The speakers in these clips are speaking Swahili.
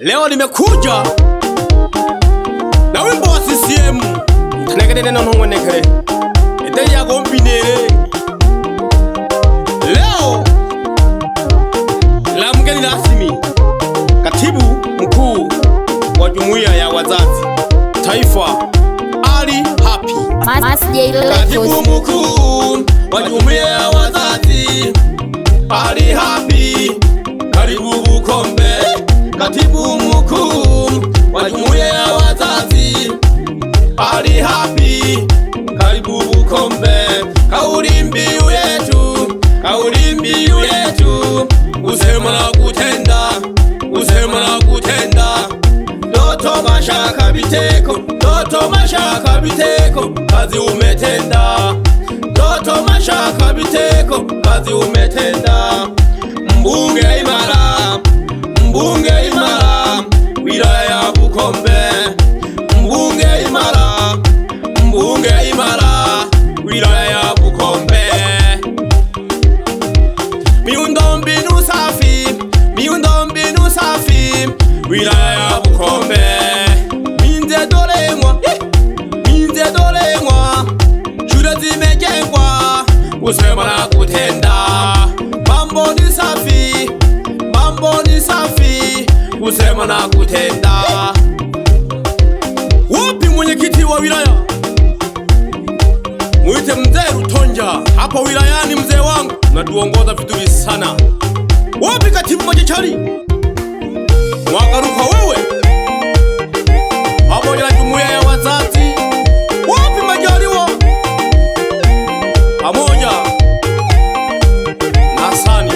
Leo nimekuja na wimbo wa CCM Tanegede neno nongwenekere ete ya gompinere. Leo la mgeni rasmi Katibu Mkuu wa Jumuiya ya Wazazi Taifa Ali Happy. Katibu Mkuu wa Jumuiya ya Wazazi Ali Happy, karibu Bukombe. Katibu Mkuu wa Jumuiya ya Wazazi Ali Happy, karibu Bukombe. Kauli mbiu yetu, usema na kutenda, usema na kutenda. Doto Mashaka Biteko, Doto Mashaka Biteko, kazi umetenda. Doto Mashaka Biteko, kazi umetenda. Mbunge imara, mbunge imara, wilaya ya Bukombe. Mbunge imara, mbunge imara, wilaya ya Bukombe. Miundombinu safi, miundombinu safi, wilaya ya Bukombe. Minze dolengwa, shule zimejengwa, usema na kutenda. Mambo ni safi, mambo ni safi, usema na kutenda. Wapi mwenyekiti wa wilaya? Muite mzee Rutonja hapa wilayani, mzee wangu, natuongoza vizuri sana. Wapi katibu Majechari? Mwagaruka wewe pamoja na Jumuiya ya Wazazi. Wapi Majaliwa pamoja na Sani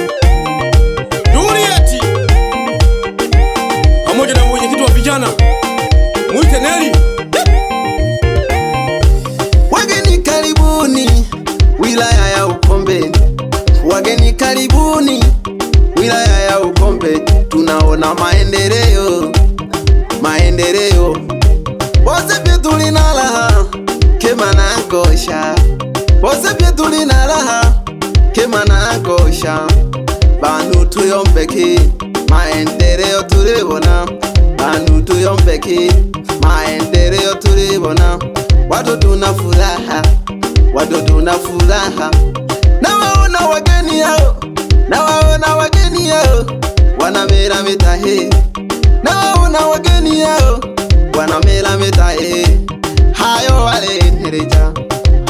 Julieti pamoja na mwenyekiti wa vijana muite Neli. Wageni karibuni wilaya ya Bukombe, wageni karibuni wilaya ya Bukombe. Tunaona maendeleo, maendeleo. Bose pia tulina raha kema na kosha, bose pia tulina raha kema na kosha. Bantu tuyombeke maendeleo tulibona, bantu tuyombeke maendeleo tulibona. Watu tuna furaha, watu tuna furaha. Nawaona wageni yao, nawaona wageni yao, wanamera mitahe. Nawaona wageni yao, wanamera mitahe. Hayo wale entereja,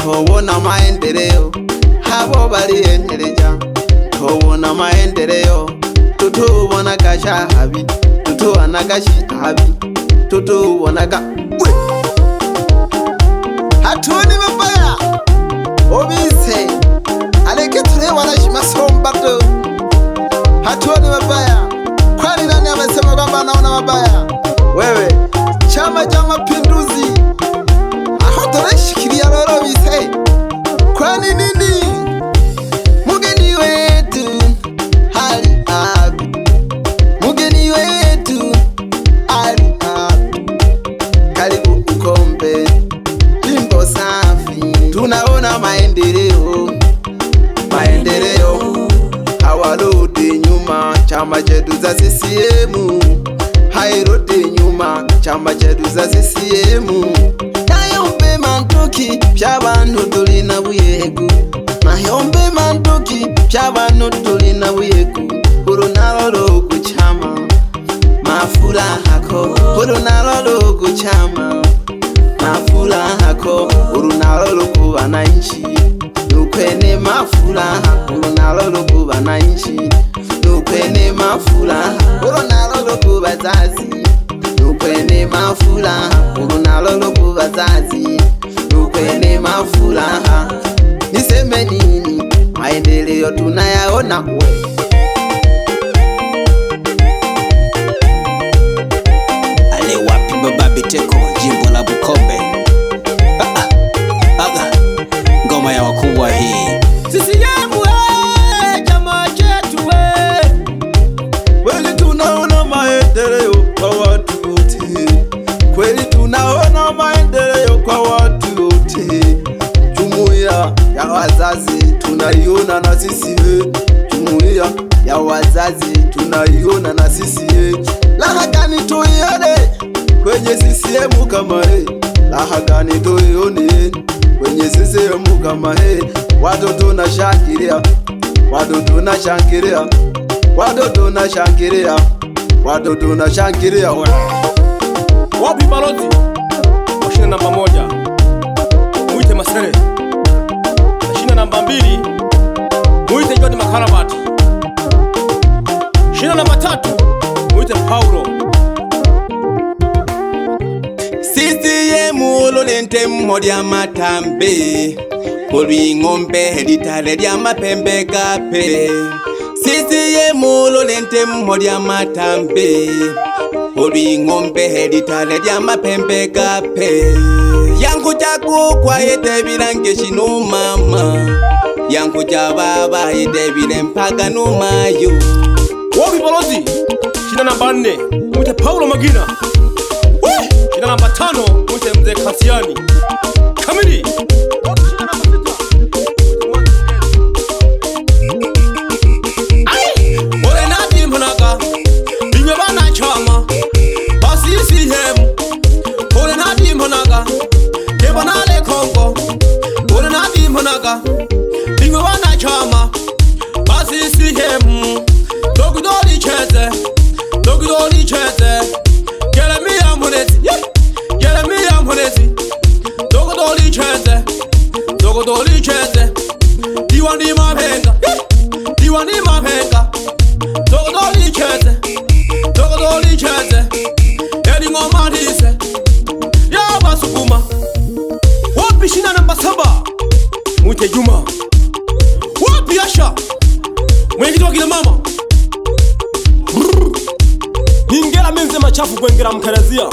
hobona maendeleo. Habo bali entereja, hobona maendeleo. Tutubona gasha habi, tutubona gashi habi, tutubona ga hatuoni mabaya. Obise aleke ture wanashima sombato, hatuoni mabaya. Kwani nani amesema kwamba anaona mabaya? Wewe Chama cha Mapinduzi ahotoreshikilia lolo bise. Kwani nini? Mugeni wetu Ali Happy, mugeni wetu Ali Happy, karibu Bukombe. Limbo safi, tunaona maendeleo, maendeleo. Hawaludi nyuma chama chetu za CCM, hairudi nyuma chama chetu za CCM. Nayombe mantoki by'abantu tulina buyegu, nayombe mantoki by'abantu tulina buyegu. Urunalo lokuchama mafurahako, urunalo lokuchama mafurahako. Urunalo lokubana inchi nukwene mafuraha, urunalo lokubana inchi nukwene mafuraha. Urunalo lokubazazi nukwene mafuraha, urunalo lokubazazi nukwene mafuraha. Niseme nini? Maendeleo tunayaona we. Ale wapi Baba Biteko, jimbo la Bukombe. Ngoma ya wakubwa hii. CCM chama chetu we. Kweli tunaona maendeleo kwa watu wote, kweli tunaona maendeleo kwa watu wote. Jumuiya ya Wazazi tunaiona na sisi, jumuiya ya Wazazi tunaiona na sisi. Raha gani tuione kwenye CCM kama hii? Raha gani tuione kwenye CCM kama hii? Watu tunashangilia, watu tunashangilia, watu tunashangilia, watu tunashangilia. Wapi balozi? Mashina namba 1 muite Masere. Mashina namba 2 muite John Makarabati. Mashina namba 3 muite Paulo. CCM ololente mmodya matambe olwing'ombe litale lya mapembe gape. CCM ololente mmodya matambe olwing'ombe litale lya mapembe gape. Yankuja kukwa yetebirange shino mama, yankuja baba yetebire mpaga numayo. Wapi balozi? Shina namba 4 muite Paulo Magina. Shina namba 5 muite Mzee Kasiani Kamili. Shina namba 6 Ore nadi mnaga binywe bana chama basi CCM. Ore nadi mnaga ke banale Kongo. Ore nadi mnaga binywe bana chama basi CCM. Dogudoli cheze, dogudoli cheze. Jeremia Munezi, Jeremia Munezi. Dogudoli cheze, dogudoli cheze. Diwani mapenga, diwani mapenga. Dogudoli cheze, dogudoli cheze. Edi ngoma dise, ya basukuma. Wapi shina namba 7 muite Juma. Wapi Asha mwenyekiti wa kina mama. Ningera menze machafu kwengera mkarazia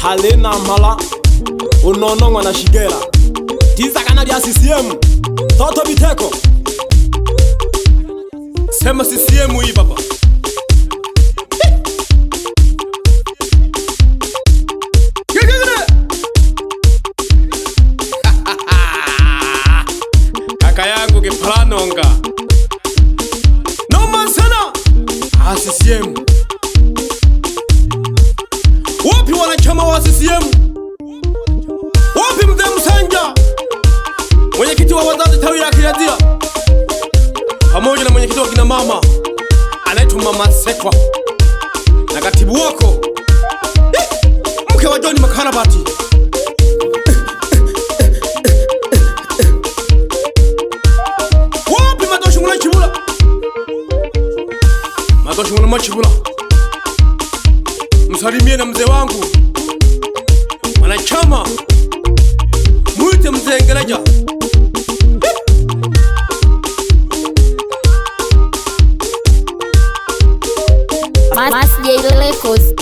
halena mala unonongwa na shigera tiza kana dia CCM toto biteko sema CCM hii baba. Kaka yangu Kiplanonga noma sana. CCM. Wapi wanachama wa CCM? Wapi Mzee Msanja, mwenyekiti wa wazazi tawi la Kiradia, pamoja na mwenyekiti wa kina mama anaitwa Mama Sekwa na katibu wako mke wa John Makarabati. Wapi Matoshi Ngula Chibula? Matoshi Ngula Chibula, msalimie na mzee wangu wanachama muite Mzee Ngeleja. Mas J Records.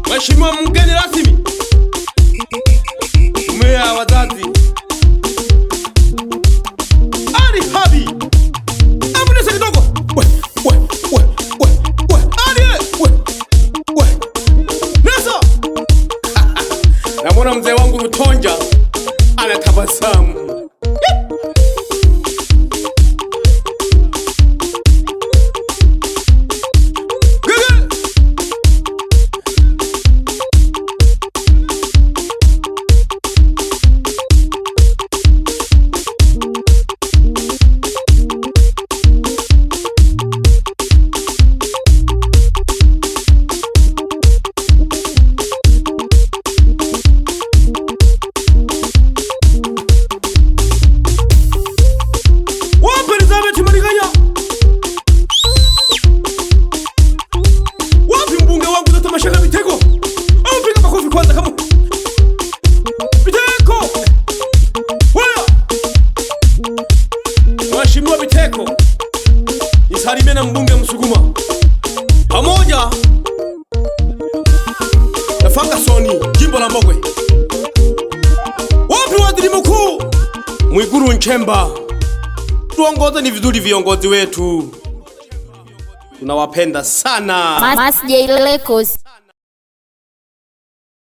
Mheshimiwa mgeni rasmi, mmea wazazi Ali Habi, hebu nisa kidogo. Ali nisa. Namwona mzee wangu Rutonja anatabasamu. Wapi mbunge wangu Dr. Mashaka Biteko? Au piga makofi kwanza kama Biteko. Wewe Mheshimiwa Biteko, nisalimie na mbunge Msuguma pamoja na Fakasoni jimbo la Mbogwe. Wapi waziri mkuu Mwigulu Nchemba? tuongoze ni vizuri viongozi wetu. Tunawapenda sana. Mas J Records.